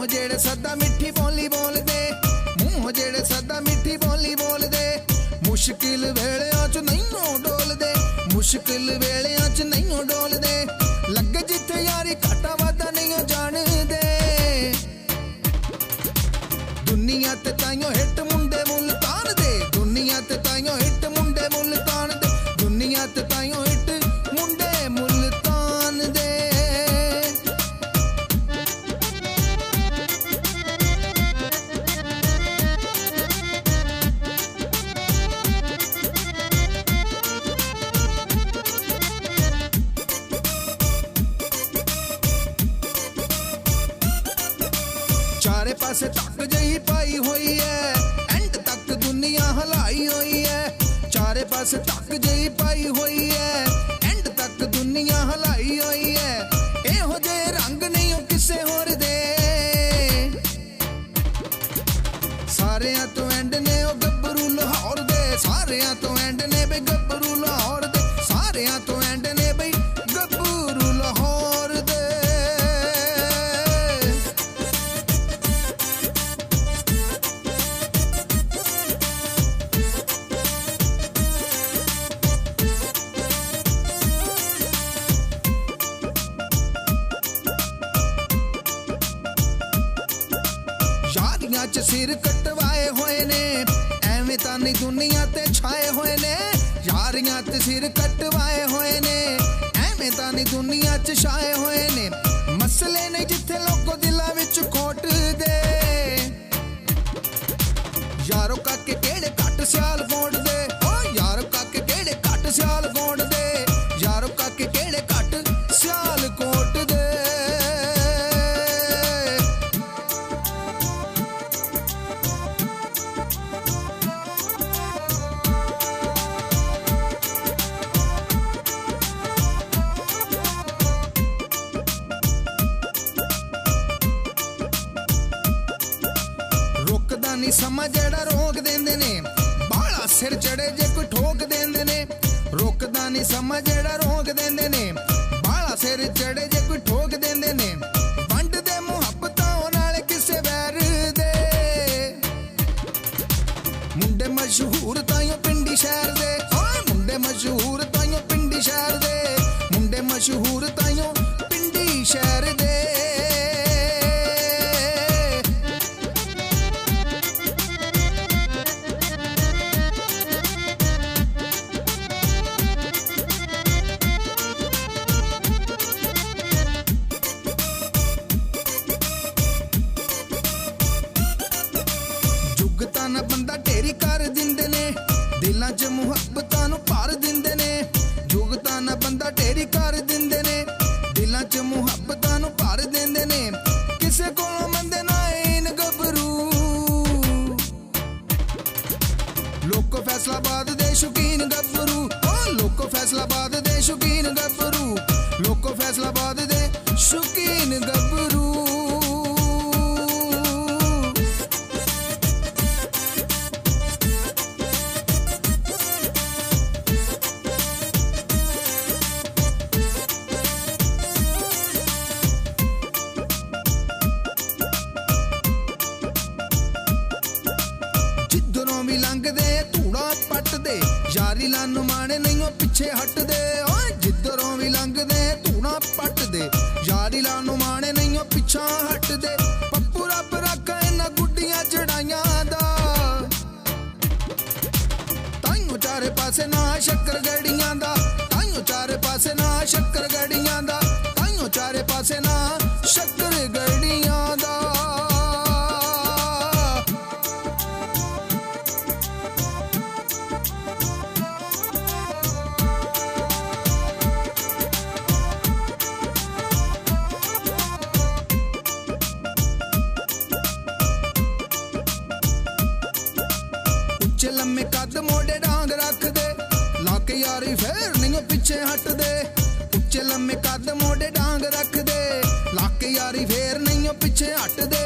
मूंह जेड़े सदा मिठी बोली बोल दे, मूंह जेड़े सदा मिठी बोली बोल दे, मुश्किल वेलियां च नहीं डोल दे, मुश्किल वेलियां च नहीं डोल दे, लगे जिथे यारी घाटा वादा नहीं जान दे। दुनिया ते ताइयों हिट मुंडे मुल्तान दे, दुनिया ते ताइयों हिट मुंडे मुल्तान दे, दुनिया ते ताइयों हिट मुंडे मुल्तान दे। चारे पासे तक जही पाई हुई है, एंड तक दुनिया हलाई हुई है, चारे पासे तक जही पाई हुई है, एंड तक दुनिया हलाई हुई है, एहो जे रंग नहीं हो किसे होर दे, सारियां तो एंड ने ओ गब्बरू लाहौर दे, सारियां तो एंड ने बे गब्बरू लाहौर दे, सारियां तो एंड ने बई गब्बरू लाहौर दे। यारियां च सिर कटवाए हुए ने, एवें तां नहीं दुनिया ते छाए हुए ने, यारियां ते सिर कटवाए हुए ने, एवें तां नहीं दुनिया च छाए हुए ने, मसले नहीं जिथे लोगों दिलां विच खोट दे, यारो काके केड़े घट सियाल गोंड दे, ओ यारो काके केड़े घट सियाल गोंड दे, यारो काके केड़े घट सियाल कोट दे। रुकदा नहीं समा जेड़ा रोक देंदे ने, बाला सिर चढ़े जे कोई ठोक देंदे ने, रुकदा नहीं समा जेड़ा रोक देंदे ने, बाला सिर चढ़े जे कोई ठोक देंदे ने, वंड दे मुहब्बतां नाल किसे वैर दे, मुंडे मशहूर ताइयों पिंडी शहर दे, ओए मुंडे मशहूर ताइयों पिंडी शहर दे, मुंडे मशहूर ताइयों पिंडी शहर दे। जुगतां ना बंदा ढेरी कर दिंदे ने, दिलां च मुहब्बतां नूं भर दिंदे ने, जुगतां ना बंदा ढेरी कर दिंदे ने, दिलां च मुहब्बतां नूं भर दिंदे ने, किसे कोलों मंदे ना इन गबरू, लोको फैसलाबाद दे शौकीन गबरू, ओ लोको फैसलाबाद दे शौकीन गबरू, लोको फैसलाबाद दे शौकीन गबरू। जिधरों भी लंघदे धूड़ा पट दे, यारी लानू माने नहीं पिछे हट दे, ओए जिधरों भी लंघदे धूड़ा पट दे, यारी लानू माने नहीं पिछा हट दे, पप्पू रब रख इन्हां गुड्डियां चढ़ाइयां दा, ताइयों चारे पासे ना शक्कर गड़ियां दा, ताइयों चारे पासे ना शक्कर गड़ियां दा, ताइयों चारे पासे ना शक्कर गड़ियां दा। उच्चे लम्मे कद मोड़े डांग रख दे, लाके यारी फेर नहीं पिछे हट दे, उच्चे लम्मे कद मोड़े डांग रख दे, लाके यारी फेर नहीं पिछे हट दे,